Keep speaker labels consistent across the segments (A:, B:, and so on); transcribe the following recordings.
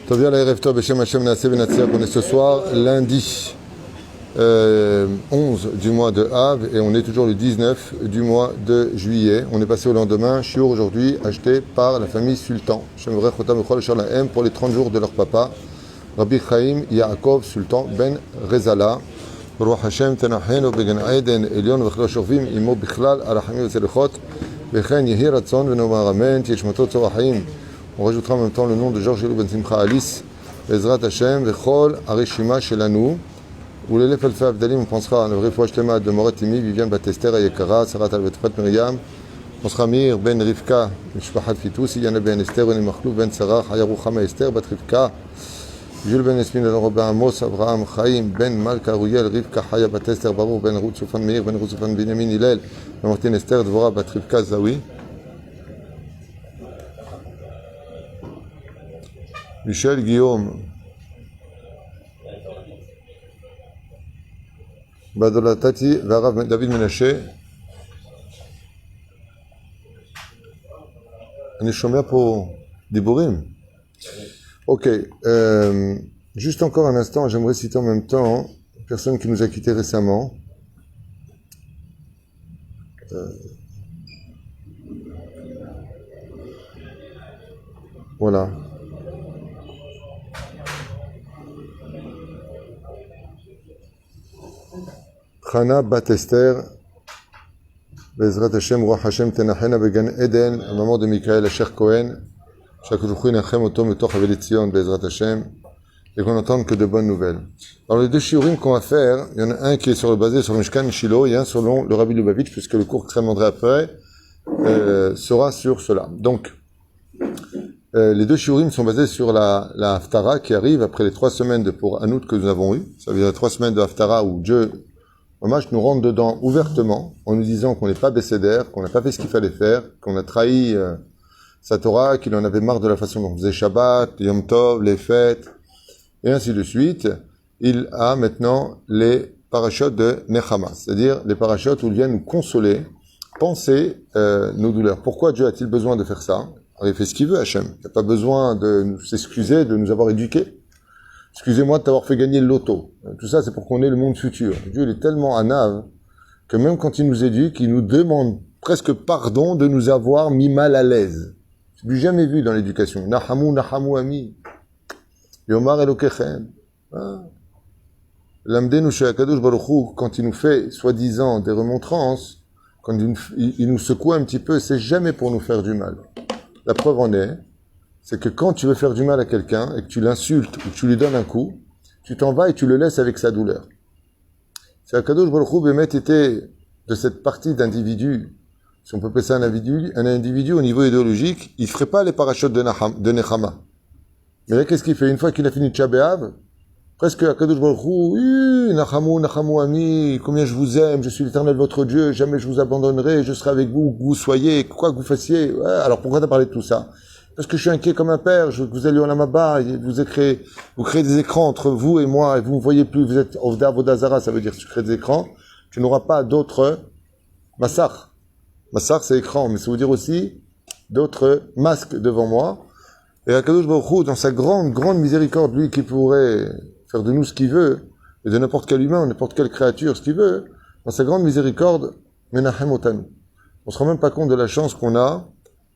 A: Tovia la Erev Tov, Beshem Hashem Naaseh Venatzliach. On est ce soir, lundi 11 du mois de Av, et on est toujours le 19 du mois de juillet. On est passé au lendemain. Shiur aujourd'hui, acheté par la famille Sultan. Shem Vrech Otam Echol Asher Lahem pour les 30 jours de leur papa, Rabbi Chaim Yaakov Sultan Ben Rezala. Baruch Hashem Tenachenu Began Eden Elion V'chlo Shorvim Imo Bichlal Arachamim V'Selichot V'chen Yehi Ratzon V'Nomar Amen Tishmatot Tzorachim. On rajoutera en même temps le nom de Georges Elou Ben Simcha Alice Bezrat Hashem V'chol Arishima Shelanu. Ou l'élève Alpha Avdalim, on pensera à le Refouach Tema de Moret Timi, Viviane Batester Ayekara, Sarat Al-Betfat Miriam, on sera Mir Ben Rivka, Mishpahat Fitous, Yana Ben Esther, René Machlou, Ben Sarah, Hayarouchama Esther, Bat Rivka, Jules Ben Esmin, Robin Amos, Abraham Chaim, Ben Malka Rouyel, Rivka, Haya Bat Esther, Baruch, Ben Ruth Soufan Meir, Ben Ruth Soufan Benjamin Hillel, Martin Esther, Dvora, Bat Rivka Zawi, Michel Guillaume, Badolatati, Varav David Menaché. On est chômeur pour Diborim. Ok. Juste encore un instant, j'aimerais citer en même temps une personne qui nous a quittés récemment. Voilà. Chana Bat Esther, Bezrat Hashem, Roi Hashem Tenachena Began Eden, maman de Michael Asher Cohen, Shakouchou Nachem Otom Etoch Avelitzion, Bezrat Hashem, et qu'on n'entende que de bonnes nouvelles. Alors les deux shiurim qu'on va faire, il y en a un qui est basé sur le Mishkan Shiloh, et un selon le Rabbi Lubavitch, puisque le cours que je demanderai après sera sur cela. Donc, les deux shiurim sont basés sur la Haftara qui arrive après les 3 semaines pour Anout que nous avons eues. Ça veut dire 3 semaines de Haftara où Dieu Mamash nous rentre dedans ouvertement en nous disant qu'on n'est pas bécédaire, qu'on n'a pas fait ce qu'il fallait faire, qu'on a trahi sa Torah, qu'il en avait marre de la façon dont on faisait Shabbat, Yom Tov, les fêtes, et ainsi de suite. Il a maintenant les parachutes de Nechama, c'est-à-dire les parachutes où il vient nous consoler, penser nos douleurs. Pourquoi Dieu a-t-il besoin de faire ça? Alors, il fait ce qu'il veut, Hachem. Il n'a pas besoin de s'excuser de nous avoir éduqués. Excusez-moi de t'avoir fait gagner le loto. Tout ça, c'est pour qu'on ait le monde futur. Dieu, il est tellement anave que même quand il nous éduque, il nous demande presque pardon de nous avoir mis mal à l'aise. Je l'ai jamais vu dans l'éducation. Nahamu, nahamu ami. Yomar elokechem. L'amdenu she'akadosh baruch hu, quand il nous fait, soi-disant, des remontrances, quand il nous secoue un petit peu, c'est jamais pour nous faire du mal. La preuve en est, c'est que quand tu veux faire du mal à quelqu'un et que tu l'insultes ou que tu lui donnes un coup, tu t'en vas et tu le laisses avec sa douleur. Si Akadosh Baruch Hu Bémet était de cette partie d'individu, si on peut appeler ça un individu au niveau idéologique, il ne ferait pas les parachutes de Nechama. Mais là, qu'est-ce qu'il fait? Une fois qu'il a fini Tcha B'Av, presque Akadosh Baruch Hu, Nachamu, Nachamu ami, combien je vous aime, je suis l'Éternel votre Dieu, jamais je vous abandonnerai, je serai avec vous, où que vous soyez, quoi que vous fassiez. Ouais, alors pourquoi t'as parlé de tout ça? Parce que je suis inquiet comme un père, je veux que vous alliez en Amaba, vous créez des écrans entre vous et moi, et vous ne voyez plus, vous êtes Ovda Vodazara, ça veut dire que tu crées des écrans, tu n'auras pas d'autres massar. Massar, c'est écran, mais ça veut dire aussi d'autres masques devant moi. Et Akadosh Baruch Hu, dans sa grande miséricorde, lui qui pourrait faire de nous ce qu'il veut, et de n'importe quel humain, n'importe quelle créature, ce qu'il veut, dans sa grande miséricorde, Menachem Otanu. On se rend même pas compte de la chance qu'on a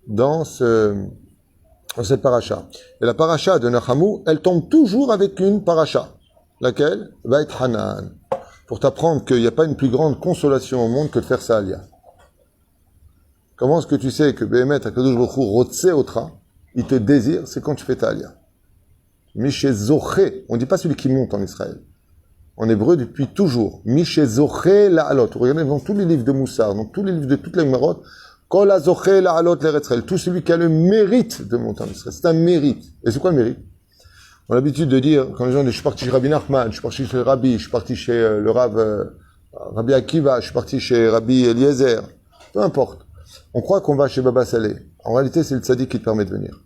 A: dans cette paracha. Et la paracha de Nachamu, elle tombe toujours avec une paracha. Laquelle? Beit Hanan. Pour t'apprendre qu'il n'y a pas une plus grande consolation au monde que de faire sa alia. Comment est-ce que tu sais que Behemet HaKadosh Baruch Hu Rotse Otra, il te désire, c'est quand tu fais ta alia. Mishe Zoché, on ne dit pas celui qui monte en Israël. En hébreu, depuis toujours. Mishe Zoché La'alot. Regardez dans tous les livres de Moussar, dans tous les livres de toutes les Gemarot, tout celui qui a le mérite de monter en Israël. C'est un mérite. Et c'est quoi le mérite? On a l'habitude de dire, quand les gens disent, je suis parti chez Rabbi Nachman, je suis parti chez le Rabbi, je suis parti chez le Rabbi Akiva, je suis parti chez Rabbi Eliezer. Peu importe. On croit qu'on va chez Baba Saleh. En réalité, c'est le tzaddik qui te permet de venir.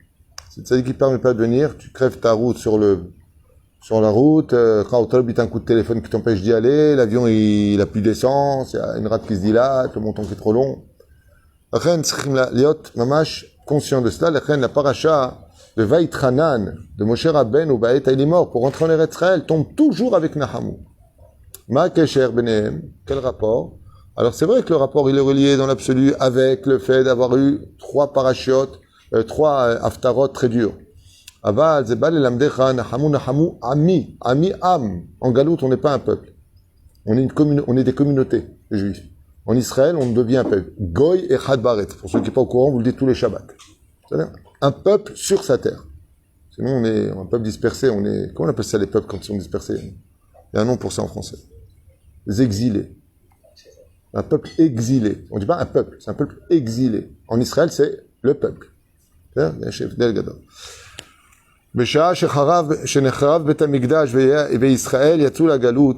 A: C'est le tzaddik qui te permet pas de venir, tu crèves ta route sur la route, quand tu as un coup de téléphone qui t'empêche d'y aller, l'avion il a plus d'essence, il y a une rate qui se dilate, le montant qui est trop long. Liot mamash conscient de cela, la paracha de Vaïtranan, de Moshe Rabbeinu ou Baet Elimor pour rentrer en Eretz Israël tombe toujours avec Nahamou. Ma Kesher Benehem, quel rapport? Alors c'est vrai que le rapport il est relié dans l'absolu avec le fait d'avoir eu 3 parachiotes, 3 haftarot très durs. Aval, Zebal, Elamdecha, Nahamou, Nahamou, Ami, Am. En Galout, on n'est pas un peuple. On est des communautés, les Juifs. En Israël, on devient un peuple. Goy et Chad Baret. Pour ceux qui ne sont pas au courant, vous le dites tous les Shabbats. C'est-à-dire un peuple sur sa terre. Sinon, on est un peuple dispersé. Comment on appelle ça les peuples quand ils sont dispersés? Il y a un nom pour ça en français. Les exilés. Un peuple exilé. On ne dit pas un peuple, c'est un peuple exilé. En Israël, c'est le peuple. C'est-à-dire, il y a un chef d'El-Gadol. Besha Shecharav Bet Hamikdash Israël Yatzou la Galout.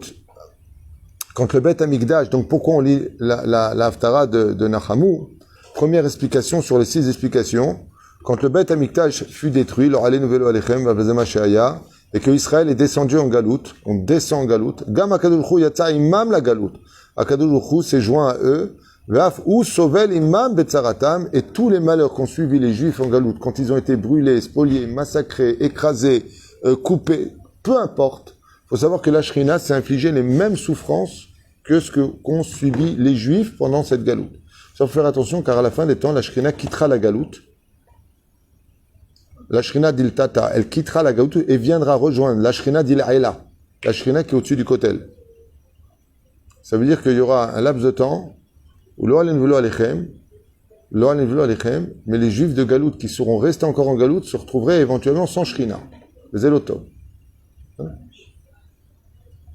A: Quand le Bet Hamikdash, donc pourquoi on lit la Haftara de Nahamou? Première explication sur les 6 explications. Quand le Bet Hamikdash fut détruit, leur allé nouvelle Alechem, Vavazema Sheaya, et que Israël est descendu en Galout, on descend en Galout, Gam Akadosh Baruch Hu Yatsa Imam la Galout. Akadosh Baruch Hu s'est joint à eux, Vaf ou Sovel Imam Betzaratam, et tous les malheurs qu'ont suivi les Juifs en Galout, quand ils ont été brûlés, spoliés, massacrés, écrasés, coupés, peu importe. Il faut savoir que la Shrina s'est infligé les mêmes souffrances que ce qu'ont subi les Juifs pendant cette Galout. Il faut faire attention car à la fin des temps, la Shrina quittera la Galout. La Shrina d'Il-Tata, elle quittera la Galout et viendra rejoindre la Shrina d'Il-Aïla, la Shrina qui est au-dessus du Kotel. Ça veut dire qu'il y aura un laps de temps où Lo Alen Velo Alechem, mais les Juifs de Galout qui seront restés encore en Galout se retrouveraient éventuellement sans Shrina. Les Elotov.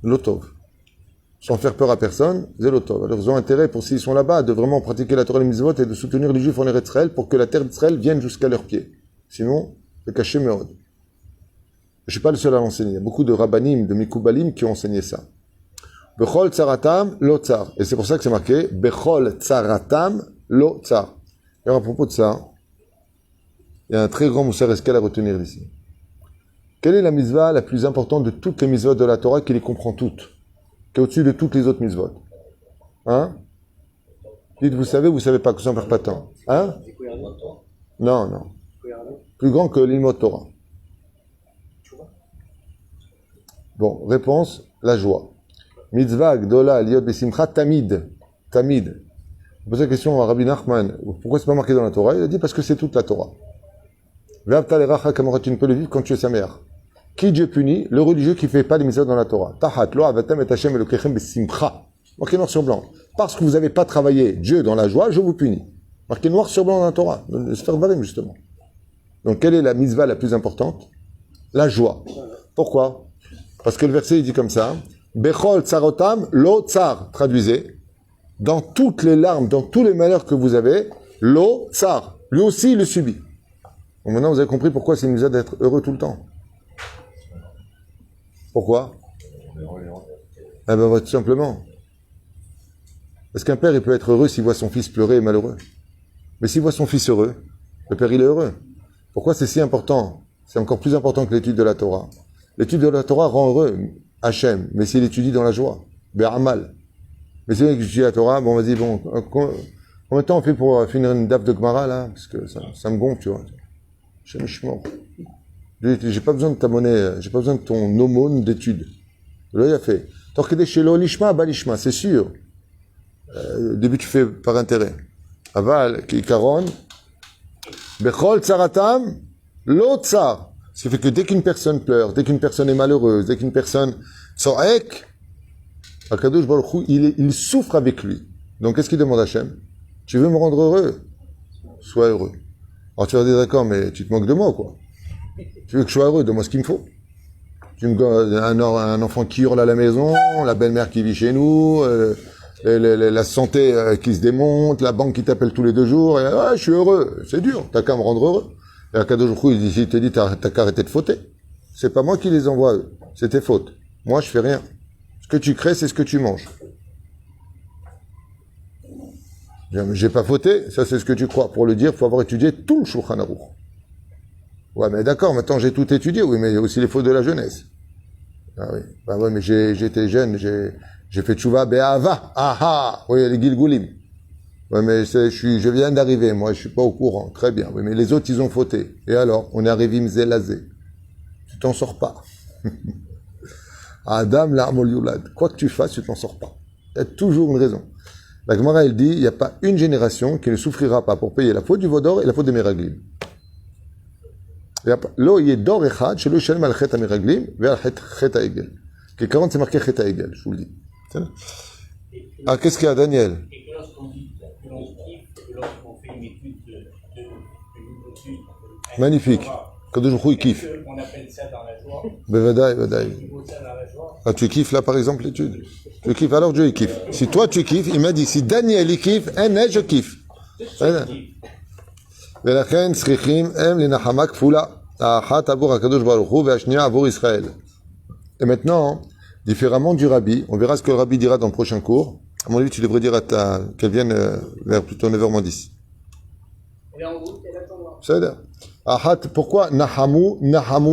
A: Lotov. Sans faire peur à personne, Zélotov. Alors ils ont intérêt, pour s'ils sont là-bas, de vraiment pratiquer la Torah et les mitzvot et de soutenir les Juifs en Eretz Israël pour que la terre d'Israël vienne jusqu'à leurs pieds. Sinon, c'est caché Meod. Je ne suis pas le seul à l'enseigner. Il y a beaucoup de rabbanim, de mikoubalim qui ont enseigné ça. Bechol tsaratam lo tsar. Et c'est pour ça que c'est marqué Bechol tsaratam lo tsar. Alors à propos de ça, il y a un très grand Moussar Eskel à retenir d'ici. Quelle est la mitzvah la plus importante de toutes les mitzvot de la Torah qui les comprend toutes? Qui est au-dessus de toutes les autres mitzvot. Hein? Dites, vous savez pas, que ça en perd pas de temps. Hein? Non, non. Plus grand que l'ilmot Torah. Bon, réponse, la joie. Mitzvah, gdola, liot besimcha, tamid. Tamid. On pose la question à Rabbi Nachman, pourquoi c'est pas marqué dans la Torah? Il a dit parce que c'est toute la Torah. Ve'avta l'eracha kamora, tu ne peux le vivre quand tu es sa mère. Qui Dieu punit? Le religieux qui ne fait pas les mitzvot dans la Torah. Tahat lo avatam et Hashem elokechem besimcha. Marqué noir sur blanc. Parce que vous n'avez pas travaillé Dieu dans la joie, je vous punis. Marqué noir sur blanc dans la Torah. Le Sefer Dvarim, justement. Donc, quelle est la mitzvah la plus importante? La joie. Pourquoi? Parce que le verset, il dit comme ça. Bechol tsarotam lo tsar. Traduisez. Dans toutes les larmes, dans tous les malheurs que vous avez, lo tsar. Lui aussi, il le subit. Donc maintenant, vous avez compris pourquoi c'est une mitzvah d'être heureux tout le temps. Pourquoi? Eh ben, tout simplement. Parce qu'un père, il peut être heureux s'il voit son fils pleurer et malheureux. Mais s'il voit son fils heureux, le père, il est heureux. Pourquoi c'est si important? C'est encore plus important que l'étude de la Torah. L'étude de la Torah rend heureux Hachem, mais s'il étudie dans la joie, Bé'amal. Mais c'est vrai que j'étudie la Torah, bon, vas-y, bon, combien de temps on fait pour finir une daf de Gemara, là? Parce que ça me gonfle, tu vois. J'ai pas besoin de ta monnaie, j'ai pas besoin de ton aumône d'études. Là, il a fait. Torquede shelo lishma, balishma, c'est sûr. Au début, tu fais par intérêt. Aval, kikaron, bechol tsaratam, lo tsar. Ce qui fait que dès qu'une personne pleure, dès qu'une personne est malheureuse, dès qu'une personne s'oek, Akadosh Baruch Hu, il souffre avec lui. Donc, qu'est-ce qu'il demande à Hachem? Tu veux me rendre heureux? Sois heureux. Alors, tu vas dire, d'accord, mais tu te moques de moi, quoi. Tu veux que je sois heureux? Donne-moi ce qu'il me faut. Tu me donnes un enfant qui hurle à la maison, la belle-mère qui vit chez nous, la santé qui se démonte, la banque qui t'appelle tous les 2 jours, et je suis heureux. C'est dur, t'as qu'à me rendre heureux. Et Akadosh Baruch Hu, il te dit, t'as qu'à arrêter de fauter. C'est pas moi qui les envoie, eux. C'est tes fautes. Moi, je fais rien. Ce que tu crées, c'est ce que tu manges. J'ai pas fauté, ça c'est ce que tu crois. Pour le dire, il faut avoir étudié tout le Shulchan Aruch. Ouais, mais d'accord, maintenant j'ai tout étudié, oui, mais il y a aussi les fautes de la jeunesse. Ah oui, bah ouais, mais j'étais jeune, j'ai fait tchouva be'ava, aha, oui, les gilgoulim. Ouais, mais je viens d'arriver, moi, je suis pas au courant. Très bien. Oui, mais les autres, ils ont fauté. Et alors, on est arrivé mzelazé. Tu t'en sors pas. Adam l'armol yulad. Quoi que tu fasses, tu t'en sors pas. Il y a toujours une raison. La Gemara, elle dit, il n'y a pas une génération qui ne souffrira pas pour payer la faute du Vaudor et la faute des Meraglim. Lo yedor echad, shelo yishalem al chet ha-meraglim, ve al chet ha-egel. Que 40, c'est marqué chet ha-egel, je vous le dis. Ah, qu'est-ce qu'il y a, Daniel?
B: Et que lorsqu'on dit que l'on kiffe, que lorsqu'on fait une étude d'une étude,
A: Magnifique. Kadosh Baruch Hu, il kiffe.
B: on appelle ça dans la joie.
A: Bevadaï, bevadaï.
B: Il vaut ça dans la joie.
A: Ah, tu kiffes là, par exemple, l'étude? Tu kiffes, alors Dieu, il kiffe. Si toi, tu kiffes, il m'a dit, si Daniel, il kiffe, je kiffe. ולכן צריכים הם לנחמה כפולה, האחת עבור הקדוש ברוך הוא והשנייה עבור ישראל. Et maintenant, différemment du rabbi, on verra ce que le rabbi dira dans le prochain cours. À mon avis, tu devrais dire qu'elle vienne vers plutôt 9h-10.
B: Elle est en route, elle attendra.
A: C'est-à-dire, pourquoi Nahamu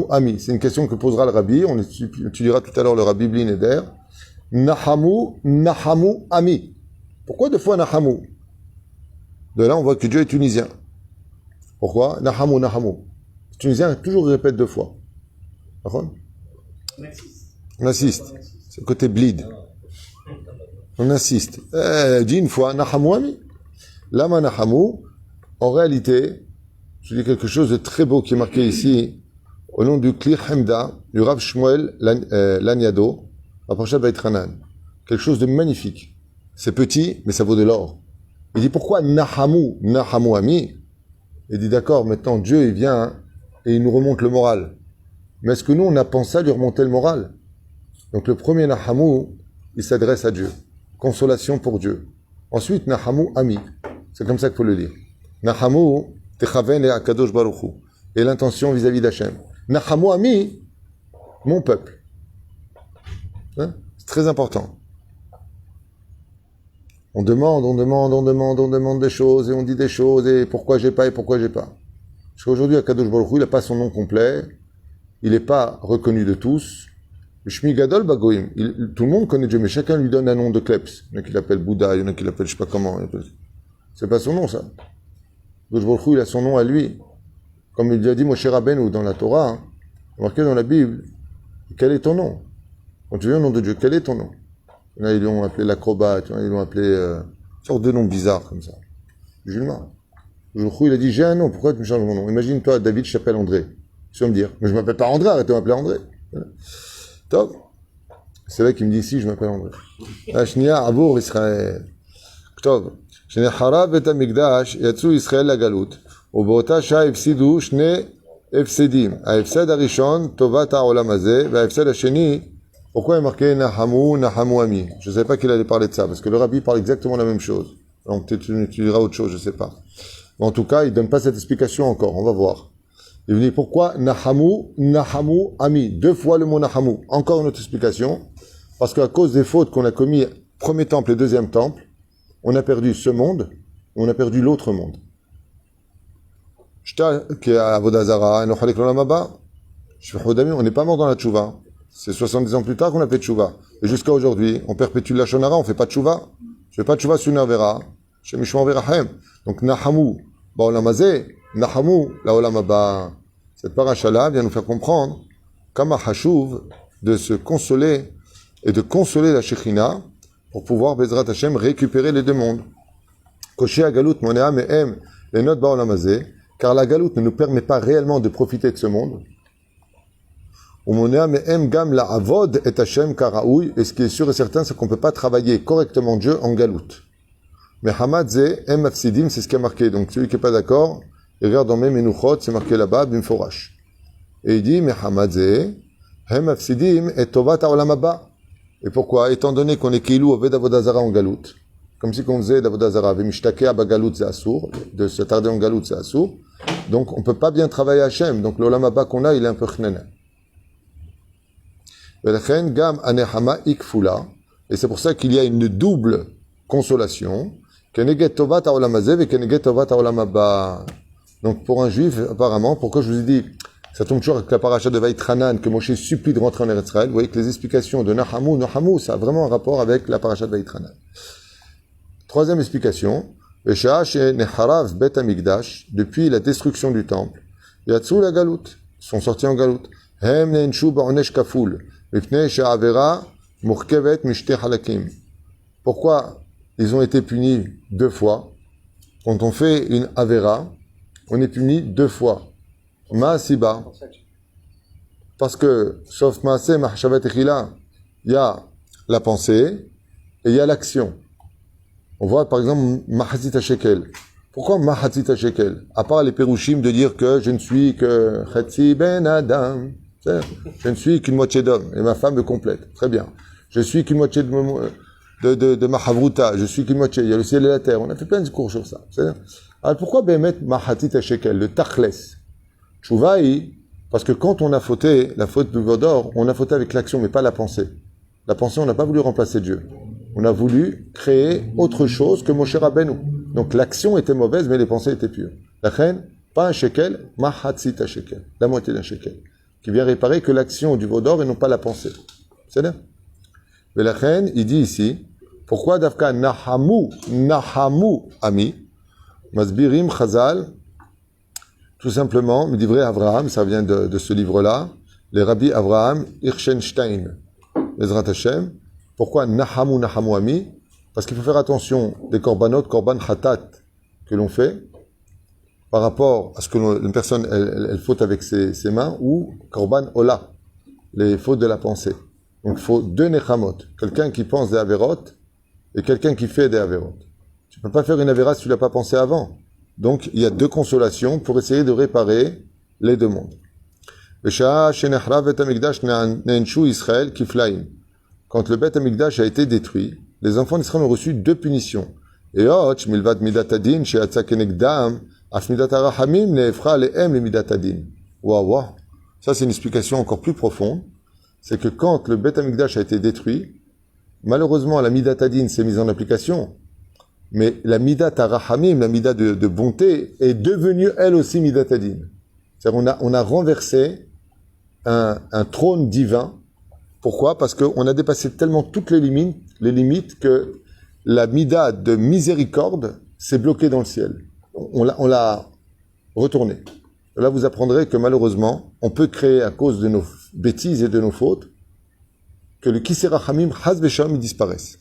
A: Ami? C'est une question que posera le rabbi. On étudiera tout à l'heure le rabbi Bli Neder. Nahamu Ami. Pourquoi deux fois Nahamu? De là, on voit que Dieu est tunisien. Pourquoi? Nahamu. Les Tunisiens toujours répètent deux fois.
B: On
A: insiste. C'est le côté bleed. On insiste. Dis une fois, Nahamu Ami. Lama Nahamu, en réalité, je dis quelque chose de très beau qui est marqué ici, au nom du Kli Hemda, du Rav Shmuel Laniado, à Parashat Vaïtranan. Quelque chose de magnifique. C'est petit, mais ça vaut de l'or. Il dit pourquoi Nahamu Ami? Il dit d'accord, maintenant Dieu il vient et il nous remonte le moral. Mais est-ce que nous on a pensé à lui remonter le moral? Donc le premier Nahamu, il s'adresse à Dieu. Consolation pour Dieu. Ensuite Nahamu Ami. C'est comme ça qu'il faut le lire. Nahamu Techaven et Akadosh Baruch Hu. Et l'intention vis-à-vis d'Hachem. Nahamu Ami, mon peuple. Hein? C'est très important. On demande des choses, et on dit des choses, et pourquoi j'ai pas. Parce qu'aujourd'hui, Akadosh Baruch Hu, il n'a pas son nom complet, il n'est pas reconnu de tous. Le Shmi Gadol Bagoim, tout le monde connaît Dieu, mais chacun lui donne un nom de kleps. Il y en a qui l'appellent Bouddha, il y en a qui l'appellent je sais pas comment. C'est pas son nom, ça. Akadosh Baruch Hu, il a son nom à lui. Comme il lui a dit Moshe Rabbeinu dans la Torah, hein, marqué dans la Bible, quel est ton nom? Quand tu viens au nom de Dieu, quel est ton nom? Là, ils l'ont appelé l'acrobate, ils l'ont appelé une sorte de nom bizarre comme ça. Musulman. Le jour il a dit j'ai un nom, pourquoi tu me changes mon nom? Imagine-toi, David, je t'appelle André. Tu vas me dire, mais je m'appelle pas André, arrête de m'appeler André. Top. C'est là qu'il me dit si, je m'appelle André. Ashnia Abour Israël. Top. Shne Harab et Amigdash, Yatsu Israël la Galout. Au Bota Shah Efsidou, Shne Efsedim. A Efsed Arishon, Tovat Haolam Hazeh, va Efsed Hasheni. Pourquoi il est marqué Nahamu Ami? Je ne savais pas qu'il allait parler de ça, parce que le rabbi parle exactement la même chose. Donc tu diras autre chose, je ne sais pas. Mais en tout cas, il ne donne pas cette explication encore, on va voir. Il dit pourquoi Nahamu Ami? Deux fois le mot Nahamu. Encore une autre explication. Parce qu'à cause des fautes qu'on a commis, premier temple et deuxième temple, on a perdu ce monde, on a perdu l'autre monde. On n'est pas mort dans la tchouva. C'est 70 ans plus tard qu'on a fait tchouva. Et jusqu'à aujourd'hui, on perpétue la shonara, on fait pas de tchouva. Je fais pas de tchouva sur Nervera. Chez Mishmor Verachem. Donc, Nahamu, Baolam Hazeh, Nahamu, la Olam Haba. Cette paracha-là vient nous faire comprendre, comme à Hashuv, de se consoler et de consoler la Shekhinah pour pouvoir, Bezrat Hashem, récupérer les deux mondes. Koché à Galout, Monea, Mehem, les notes Baolam Hazeh, car la Galout ne nous permet pas réellement de profiter de ce monde. Et ce qui est sûr et certain, c'est qu'on ne peut pas travailler correctement Dieu en galoute. Mais Hamadze, Mafsidim, c'est ce qui a marqué. Donc celui qui n'est pas d'accord, il regarde dans mes Menuchot, c'est marqué là-bas, Bimforash. Et il dit, mais Hamadze, Mafsidim et Tovat Haolam Haba. Et pourquoi? Étant donné qu'on est Kilou Oved Avodazara en galoute, comme si on faisait d'Avodazara, Vimshtake Abagalout, c'est Assour, de se tarder en galoute, c'est Assour. Donc on ne peut pas bien travailler Hachem. Donc l'Olam Haba qu'on a, il est un peu chnena. Et c'est pour ça qu'il y a une double consolation. Donc pour un juif, apparemment, pourquoi je vous ai dit, ça tombe toujours avec la paracha de Vaïtranan, que Moshe supplie de rentrer en Eretz Israël. Vous voyez que les explications de Nahamu, ça a vraiment un rapport avec la paracha de Vaïtranan. Troisième explication, Vesha Neharav Bet Amigdash, depuis la destruction du temple, Yatsu la Galout, sont sortis en Galout. Hem Nenshu Ba'onesh Kaful, Mipnei She'avera Murkevet Mishte Halakim. Pourquoi ils ont été punis 2 fois? Quand on fait une Avera, on est puni 2 fois. Ma'asiba. Parce que, sauf Ma'aseh Mahshavat Echila, il y a la pensée et il y a l'action. On voit par exemple Mahazit HaShekel. Pourquoi Mahazit HaShekel? À part les Pérouchim de dire que je ne suis que Chetzi Ben Adam. Je ne suis qu'une moitié d'homme et ma femme me complète. Très bien. Je suis qu'une moitié de Mahavruta. Je suis qu'une moitié. Il y a le ciel et la terre. On a fait plein de cours sur ça. Alors pourquoi Behemet Mahazit HaShekel, le Tachles? Chouvaï, parce que quand on a fauté, la faute de Vodor, on a fauté avec l'action, mais pas la pensée. La pensée, on n'a pas voulu remplacer Dieu. On a voulu créer autre chose que Moshe Rabbeinu. Donc l'action était mauvaise, mais les pensées étaient pures. La reine, pas un shekel, mahatzit un shekel, la moitié d'un shekel, qui vient réparer que l'action du Vaudor et non pas la pensée. C'est là. Mais la reine, il dit ici, pourquoi Davka nahamu ami, masbirim chazal, tout simplement, me dit vrai Avraham, ça vient de ce livre-là, les rabbis Avraham Hirschenstein, Ezrat Hashem. Pourquoi nahamu ami? Parce qu'il faut faire attention des korbanot, korban khatat, que l'on fait, par rapport à ce que une personne, elle faute avec ses mains, ou korban ola, les fautes de la pensée. Donc il faut 2 nechamot, quelqu'un qui pense des averot, et quelqu'un qui fait des averot. Tu ne peux pas faire une avera si tu ne l'as pas pensé avant. Donc il y a 2 consolations pour essayer de réparer les 2 mondes. Quand le Beth Amikdash a été détruit, les enfants d'Israël ont reçu 2 punitions. Et milvad midatadin she'atza kenegdam af midat harahamim ne'efra le'em le midatadin. Waouh, ça c'est une explication encore plus profonde. C'est que quand le Beth Amikdash a été détruit, malheureusement la midatadin s'est mise en application, mais la midat harahamim, la midat de bonté, est devenue elle aussi midatadin. C'est-à-dire on a renversé un trône divin. Pourquoi? Parce qu'on a dépassé tellement toutes les limites que la mida de miséricorde s'est bloquée dans le ciel. On l'a retournée. Là, vous apprendrez que malheureusement, on peut créer à cause de nos bêtises et de nos fautes que le Kisei Rachamim, Chas V'Shalom, disparaisse.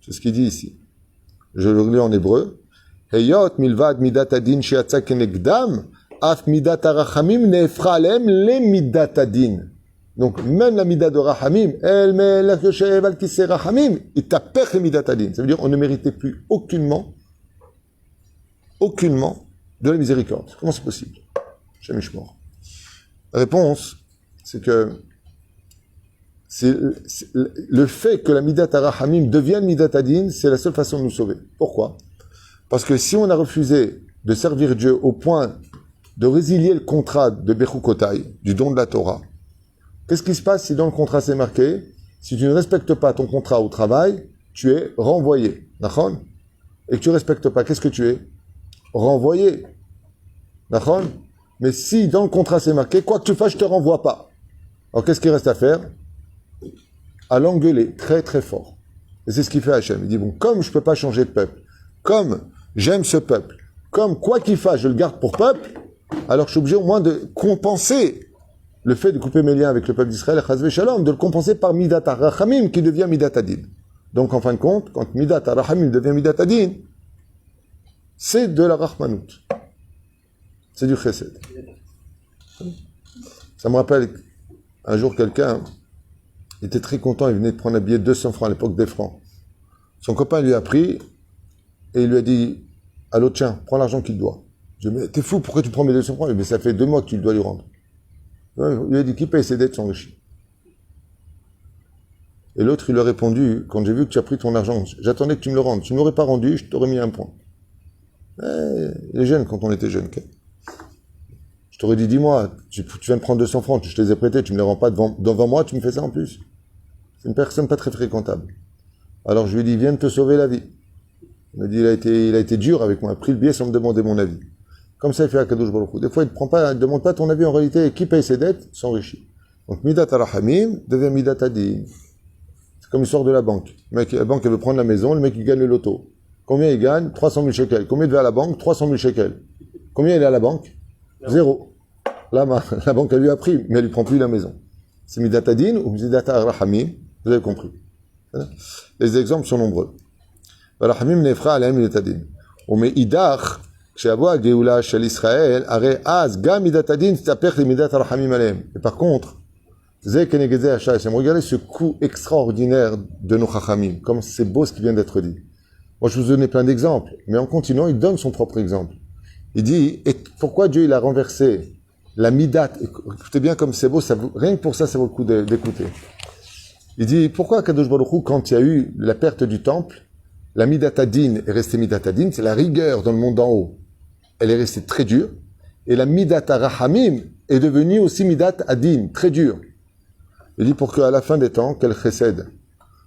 A: C'est ce qu'il dit ici. Je le lis en hébreu. Heyot milvad midat adin she'atza kenegdam af midat harachamim ne'efra alehem le midat adin. Donc, même la midat de Rahamim, elle met la Yoshev al Kisei Rahamim, il t'apère le midat adin. Ça veut dire on ne méritait plus aucunement de la miséricorde. Comment c'est possible? Jamais je mort. La réponse, c'est que le fait que la midat Rahamim devienne midat adin, c'est la seule façon de nous sauver. Pourquoi? Parce que si on a refusé de servir Dieu au point de résilier le contrat de Bechukotai, du don de la Torah, qu'est-ce qui se passe si dans le contrat c'est marqué, si tu ne respectes pas ton contrat au travail, tu es renvoyé. D'accord? Et que tu ne respectes pas, qu'est-ce que tu es? Renvoyé. D'accord? Mais si dans le contrat c'est marqué, quoi que tu fasses, je ne te renvoie pas. Alors qu'est-ce qu'il reste à faire? À l'engueuler très très fort. Et c'est ce qu'il fait Hachem. Il dit, bon, comme je ne peux pas changer de peuple, comme j'aime ce peuple, comme quoi qu'il fasse, je le garde pour peuple, alors je suis obligé au moins de compenser le fait de couper mes liens avec le peuple d'Israël, Chas V'Shalom, de le compenser par Midat HaRachamim qui devient Midat Adin. Donc en fin de compte, quand Midat HaRachamim devient Midat Adin, c'est de la Rachmanout. C'est du Chesed. Ça me rappelle, un jour quelqu'un était très content, il venait de prendre un billet de 200 francs à l'époque des francs. Son copain lui a pris et il lui a dit, allô tiens, prends l'argent qu'il doit. Je dis, mais t'es fou, pourquoi tu prends mes 200 francs? Mais ça fait 2 mois que tu le dois lui rendre. Il lui a dit, qui paye ses dettes s'enrichit. Et l'autre, il lui a répondu, quand j'ai vu que tu as pris ton argent, j'attendais que tu me le rendes. Tu ne m'aurais pas rendu, je t'aurais mis un point. Les jeunes, quand on était jeunes, je t'aurais dit, dis-moi, tu viens de prendre 200 francs, je te les ai prêtés, tu me les rends pas devant moi, tu me fais ça en plus. C'est une personne pas très fréquentable. Alors je lui ai dit, viens de te sauver la vie. Il m'a dit, il a été dur avec moi, il a pris le billet sans me demander mon avis. Comme ça, il fait Akadosh Baruch Hu. Des fois, il ne demande pas ton avis. En réalité, qui paye ses dettes s'enrichit. Donc, Midat HaRachamim devient Midat Adin. C'est comme l'histoire de la banque. La banque, elle veut prendre la maison, le mec, il gagne le loto. Combien il gagne? 300 000 shekels. Combien il va à la banque? 300 000 shekels. Combien il est à la banque? Zéro. Là, la banque, elle lui a pris, mais elle lui prend plus la maison. C'est Midat Adin ou Midat Rahamim. Vous avez compris. Les exemples sont nombreux. Rahamim nefra alayim Midat Adin. ומאידך, כשיבוא הגאולה של ישראל, הרי אז גם מידת הדין תתהפך למידת הרחמים עליהם. Et par contre, זה כנגד זה השייסם. Regardez ce coup extraordinaire de nos chachamim. Comme c'est beau ce qui vient d'être dit. Moi, je vous donnais plein d'exemples. Mais en continuant, il donne son propre exemple. Il dit, et pourquoi Dieu il a renversé la midat? Écoutez bien comme c'est beau, rien que pour ça, ça vaut le coup d'écouter. Il dit, pourquoi Kadosh Baruch Hu, quand il y a eu la perte du temple, la Midat Adin est restée Midat Adin, c'est la rigueur dans le monde d'en haut. Elle est restée très dure. Et la Midat Rahamim est devenue aussi Midat Adin, très dure. Il dit pour qu'à la fin des temps, qu'elle précède.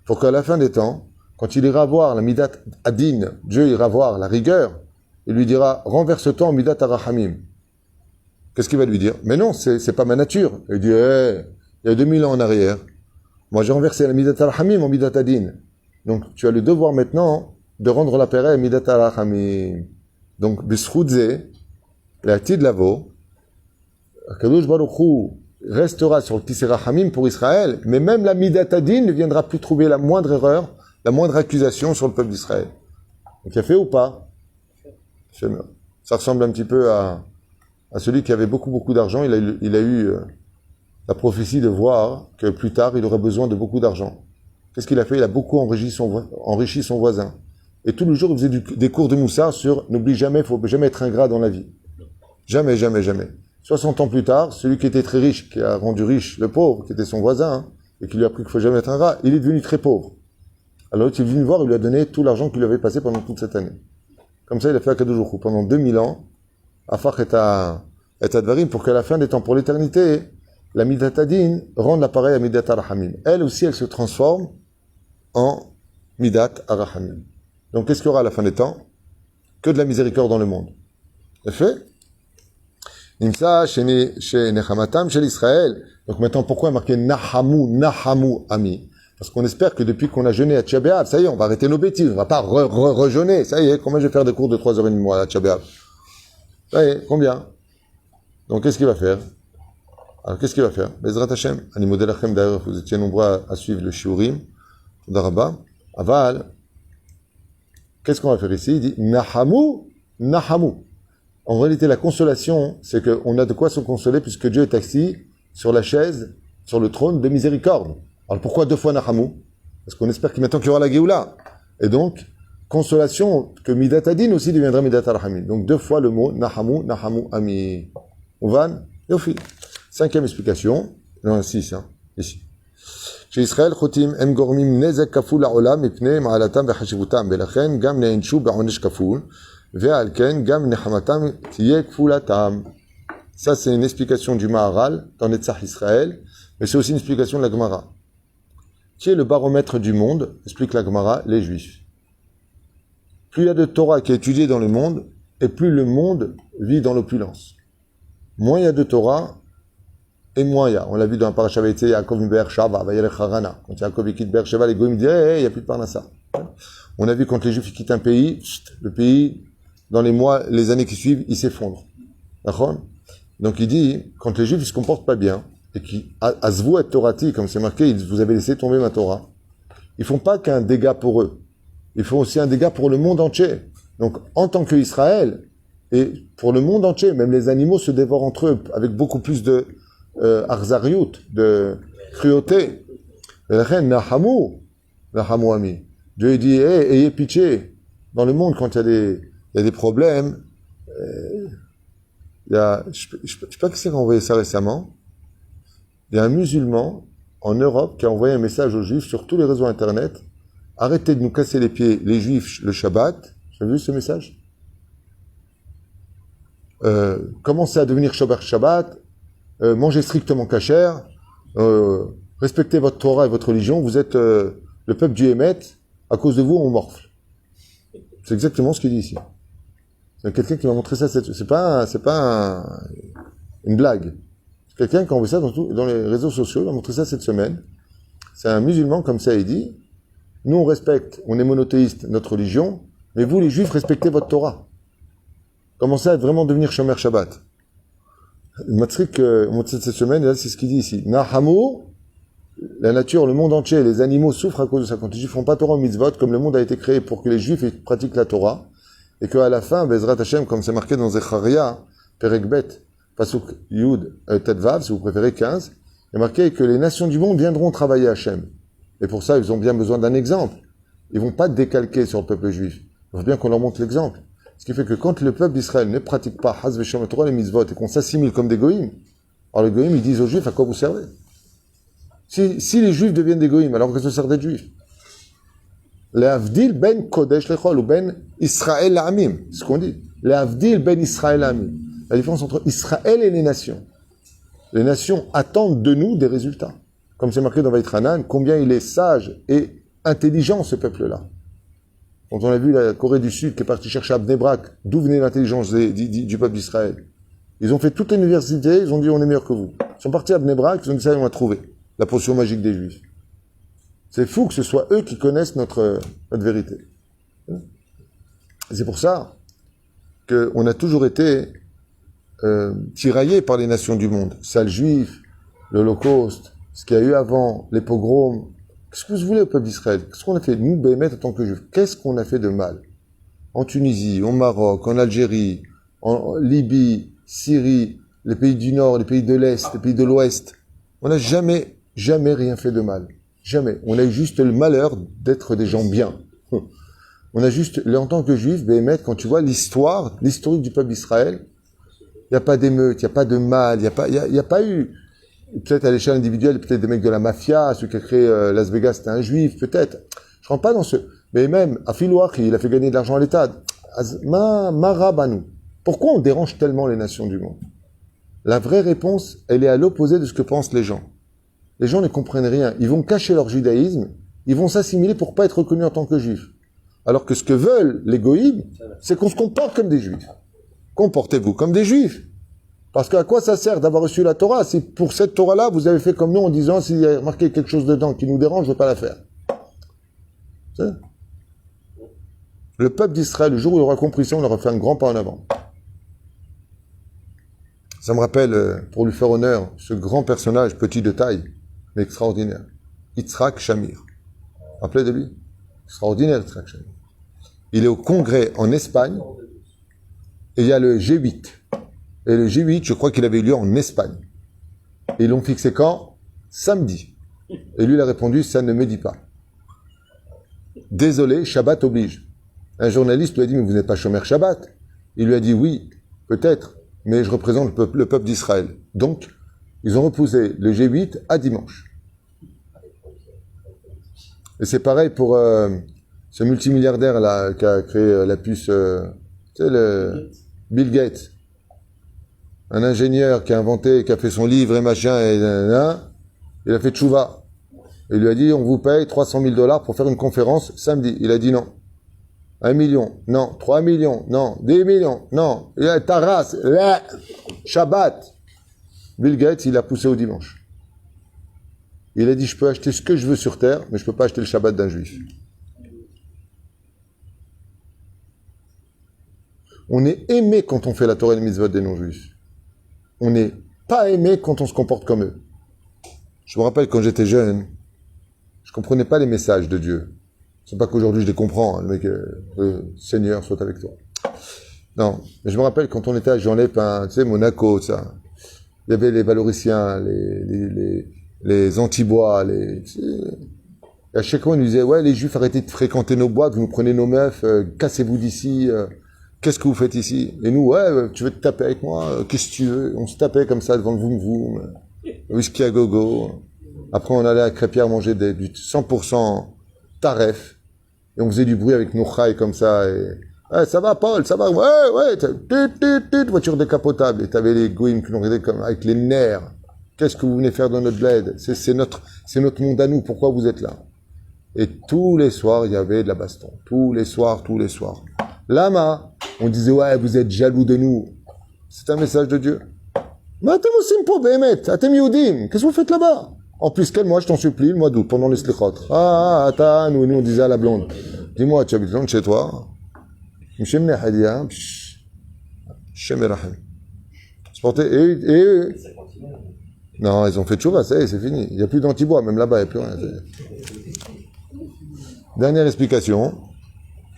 A: Pour qu'à la fin des temps, quand il ira voir la Midat Adin, Dieu ira voir la rigueur, il lui dira, renverse-toi en Midat Rahamim. Qu'est-ce qu'il va lui dire? Mais non, c'est pas ma nature. Il dit, il y a 2000 ans en arrière, moi j'ai renversé la Midat Rahamim en Midat Adin. Donc, tu as le devoir maintenant de rendre la pareille à Midat Arachamim. Donc, Bisroudze, la Tid Lavo, Kadosh Baruch Hu restera sur le Tisser Rachamim pour Israël, mais même la Midat Adin ne viendra plus trouver la moindre erreur, la moindre accusation sur le peuple d'Israël. Donc, il a fait ou pas? Ça ressemble un petit peu à celui qui avait beaucoup d'argent. Il a eu la prophétie de voir que plus tard, il aurait besoin de beaucoup d'argent. Qu'est-ce qu'il a fait? Il a beaucoup enrichi son voisin. Et tous les jours, il faisait des cours de Moussa sur n'oublie jamais, il faut jamais être ingrat dans la vie. Jamais, jamais, jamais. 60 ans plus tard, celui qui était très riche, qui a rendu riche le pauvre, qui était son voisin, et qui lui a appris qu'il faut jamais être ingrat, il est devenu très pauvre. Alors il est venu voir, il lui a donné tout l'argent qu'il lui avait passé pendant toute cette année. Comme ça, il a fait à Kadosh Baruch Hu pendant 2000 ans, Afach et Advarim, pour qu'à la fin des temps, pour l'éternité, la Midat Adin rende l'appareil à Midat Arachamim. Elle aussi, elle se transforme en Midat Arachamim. Donc, qu'est-ce qu'il y aura à la fin des temps? Que de la miséricorde dans le monde. C'est fait? Nimsa chez Nechamatam, chez l'Israël. Donc maintenant, pourquoi marquer Nahamu, Ami? Parce qu'on espère que depuis qu'on a jeûné à Tisha B'Av, ça y est, on va arrêter nos bêtises, on va pas rejeûner. Ça y est, combien je vais faire des cours de 3h30 moi à Tisha B'Av? Ça y est, combien? Donc, qu'est-ce qu'il va faire? Alors, qu'est-ce qu'il va faire? Bezrat Hashem, Ani Model Lachem, d'ailleurs, vous étiez nombreux à suivre le Shiurim, Daraba, Aval. Qu'est-ce qu'on va faire ici? Il dit Nahamu. En réalité, la consolation, c'est qu'on a de quoi se consoler puisque Dieu est assis sur la chaise, sur le trône de miséricorde. Alors pourquoi 2 fois Nahamu? Parce qu'on espère qu'il maintenant qu'il y aura la Géoula. Et donc, consolation, que Midat Adin aussi deviendra Midat Arachamim. Donc 2 fois le mot Nahamu, Ami. On va? Et au fil. 5e explication. Non, 6, ici. Chez Israël, Chotim, Em Gormim, Nezek Kaful Ha'olam, Ipne, Ma'alatam, Ve'chashivutam, Belachen, Gam Ne'enshu, Be'onesh Kaful, Ve'alken, Gam Nechamatam, Tiyek Fulatam. Ça, c'est une explication du Maharal, dans Netzach Israël, mais c'est aussi une explication de la Gemara. Qui est le baromètre du monde, explique la Gemara, les Juifs. Plus il y a de Torah qui est étudiée dans le monde, et plus le monde vit dans l'opulence. Moins il y a de Torah, et moins il y a. On l'a vu dans la paracha Vaïtse, Yaakov mi Be'er-Shava, Vayelech Harana. Quand Yaakov quitte Be'er-Sheva, les goïms disent, il n'y a plus de Parnassa. On a vu quand les Juifs quittent un pays, le pays, dans les mois, les années qui suivent, il s'effondre. D'accord? Donc il dit, quand les Juifs ne se comportent pas bien, et qui, Azvu et Torati, comme c'est marqué, vous avez laissé tomber ma Torah, ils font pas qu'un dégât pour eux. Ils font aussi un dégât pour le monde entier. Donc, en tant qu'Israël, et pour le monde entier, même les animaux se dévorent entre eux, avec beaucoup plus de arzariut, de cruauté. Nahamu Ami. Dieu dit, ayez pitié. Dans le monde, quand il y a des problèmes, je ne sais pas qui c'est qui a envoyé ça récemment. Il y a un musulman en Europe qui a envoyé un message aux Juifs sur tous les réseaux Internet. Arrêtez de nous casser les pieds, les Juifs, le Shabbat. Vous avez vu ce message? Commencez à devenir Shabbat. Mangez strictement kasher, respectez votre Torah et votre religion, vous êtes le peuple du Hémet, à cause de vous on morfle. C'est exactement ce qu'il dit ici. C'est quelqu'un qui m'a montré ça, c'est pas une blague. C'est quelqu'un qui a envoyé ça dans les réseaux sociaux, il m'a montré ça cette semaine. C'est un musulman comme ça, il dit, nous on respecte, on est monothéiste, notre religion, Mais vous, les Juifs, respectez votre Torah. Commencez à vraiment devenir Shomer Shabbat. Le Matzrik, cette semaine, là, c'est ce qu'il dit ici. Nahamu, la nature, le monde entier, les animaux souffrent à cause de ça. Quand les Juifs font pas Torah ou mitzvot, comme le monde a été créé pour que les Juifs pratiquent la Torah, et qu'à la fin, Bezrat Hashem, comme c'est marqué dans Zecharia, Perek Bet, Pasuk Yud, Tetvav, si vous préférez 15, il est marqué que les nations du monde viendront travailler à Hashem. Et pour ça, ils ont bien besoin d'un exemple. Ils vont pas décalquer sur le peuple juif. Il faut bien qu'on leur montre l'exemple. Ce qui fait que quand le peuple d'Israël ne pratique pas Haz V'Shem Torah les mitzvot et qu'on s'assimile comme des goïms, alors les goïms, ils disent aux juifs à quoi vous servez. Si les juifs deviennent des goïms, alors que ça sert d'être juifs. L'Avdil ben Kodesh Lechol ou ben Israël La'amim, c'est ce qu'on dit. L'Avdil ben Israël La'amim. La différence entre Israël et les nations. Les nations attendent de nous des résultats. Comme c'est marqué dans Vaïtranan, combien il est sage et intelligent ce peuple-là. Quand on a vu la Corée du Sud qui est partie chercher à Bnei Brak, d'où venait l'intelligence du peuple d'Israël. Ils ont fait toute l'université, ils ont dit on est meilleur que vous. Ils sont partis à Bnei Brak, ils ont dit ça, on a trouvé la potion magique des Juifs. C'est fou que ce soit eux qui connaissent notre vérité. Et c'est pour ça qu'on a toujours été tiraillés par les nations du monde. Sale juif, l'Holocauste, ce qu'il y a eu avant, les pogroms. Qu'est-ce que vous voulez au peuple d'Israël? Qu'est-ce qu'on a fait, nous, Béhémet, en tant que juifs? Qu'est-ce qu'on a fait de mal? En Tunisie, au Maroc, en Algérie, en Libye, Syrie, les pays du Nord, les pays de l'Est, les pays de l'Ouest. On n'a jamais rien fait de mal. Jamais. On a eu juste le malheur d'être des gens bien. On a juste, en tant que juif, Béhémet, quand tu vois l'historique du peuple d'Israël, il n'y a pas d'émeute, il n'y a pas de mal, il n'y a pas eu, peut-être à l'échelle individuelle, peut-être des mecs de la mafia, celui qui a créé Las Vegas, c'était un juif, peut-être. Je rentre pas dans ce... Mais même, Afilouachi, il a fait gagner de l'argent à l'État. Marabanu. Pourquoi on dérange tellement les nations du monde? La vraie réponse, elle est à l'opposé de ce que pensent les gens. Les gens ne comprennent rien. Ils vont cacher leur judaïsme, ils vont s'assimiler pour pas être reconnus en tant que juifs. Alors que ce que veulent les goïms, c'est qu'on se comporte comme des juifs. Comportez-vous comme des juifs. Parce qu'à quoi ça sert d'avoir reçu la Torah si pour cette Torah-là, vous avez fait comme nous en disant s'il y a marqué quelque chose dedans qui nous dérange, je ne veux pas la faire. C'est le peuple d'Israël, le jour où il aura compris ça, on aura fait un grand pas en avant. Ça me rappelle, pour lui faire honneur, ce grand personnage, petit de taille, mais extraordinaire. Yitzhak Shamir. Vous vous rappelez de lui? Extraordinaire, Yitzhak Shamir. Il est au congrès en Espagne, et il y a le G8. Et le G8, je crois qu'il avait eu lieu en Espagne. Et ils l'ont fixé quand? Samedi. Et lui, il a répondu, ça ne me dit pas. Désolé, Shabbat oblige. Un journaliste lui a dit, mais vous n'êtes pas Shomer Shabbat. Il lui a dit, oui, peut-être, mais je représente le peuple d'Israël. Donc, ils ont repoussé le G8 à dimanche. Et c'est pareil pour ce multimilliardaire là qui a créé la puce, tu sais, le Bill Gates. Un ingénieur qui a inventé, qui a fait son livre et machin, et il a fait tchouva. Il lui a dit, on vous paye $300,000 pour faire une conférence samedi. Il a dit non. 1 million, non. 3 millions, non. 10 millions, non. Il a ta race, Shabbat. Bill Gates, il a poussé au dimanche. Il a dit, je peux acheter ce que je veux sur terre, mais je peux pas acheter le Shabbat d'un juif. On est aimé quand on fait la Torah et le mitzvot des non-juifs. On n'est pas aimé quand on se comporte comme eux. Je me rappelle quand j'étais jeune, je comprenais pas les messages de Dieu. C'est pas qu'aujourd'hui je les comprends, hein, le mec, Seigneur soit avec toi. Non, mais je me rappelle quand on était à Jean-Lépin, tu sais, Monaco, ça. Il y avait les valoriciens, les anti-bois, et à chaque fois, on nous disait, ouais, les juifs, arrêtez de fréquenter nos boîtes, vous nous prenez nos meufs, cassez-vous d'ici, qu'est-ce que vous faites ici? Et nous, ouais, tu veux te taper avec moi? Qu'est-ce que tu veux? On se tapait comme ça devant le voum-voum, whisky à gogo. Après, on allait à Crêpière manger du 100% taref. Et on faisait du bruit avec nos chailles comme ça. Et, ouais, ça va, Paul, ça va? Ouais. Voiture décapotable. Et t'avais les goïms qui nous regardaient comme avec les nerfs. Qu'est-ce que vous venez faire dans notre bled? C'est notre monde à nous. Pourquoi vous êtes là? Et tous les soirs, il y avait de la baston. Tous les soirs. Lama, on disait, ouais, vous êtes jaloux de nous. C'est un message de Dieu. Mais atem osim po behemet, atem Yehudim. Qu'est-ce que vous faites là-bas? En plus, quel mois, je t'en supplie, le mois d'août, pendant les slichot. Nous, on disait à la blonde. Dis-moi, tu habites loin de chez toi? Mshem Nehadia, Shem Erachem. Et non, ils ont fait tchouva, ça y est, c'est fini. Il n'y a plus d'antibois, même là-bas, il n'y a plus rien. Dernière explication.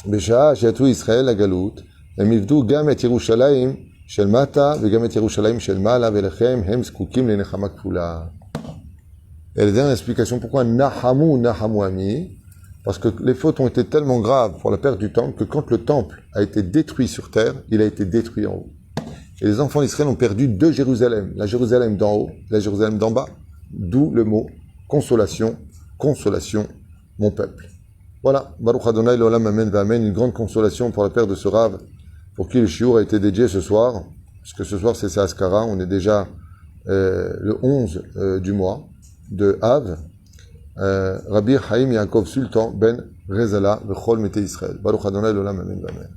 A: Besha, Sheatou Israël, la Galout, הם עבדו גם את ירושלים של מטה וגם את ירושלים של מעלה, ולכם הם זקוקים לנחמה כפולה. Et la dernière explication, pourquoi Nahamu Ami? Parce que les fautes ont été tellement graves pour la perte du temple que quand le temple a été détruit sur terre, il a été détruit en haut. Et les enfants d'Israël ont perdu deux Jérusalem, la Jérusalem d'en haut, la Jérusalem d'en bas, d'où le mot consolation, consolation, mon peuple. Voilà, Baruch Adonai l'Olam Amen V'Amen, une grande consolation pour la perte de ce Rav, pour qui le shiur a été dédié ce soir, parce que ce soir c'est sa Askara, on est déjà le 11 du mois de Av, Rabbi Chaim Yaakov Sultan ben Rezala V'chol Mete Israël. Baruch Adonai l'Olam Amen V'Amen.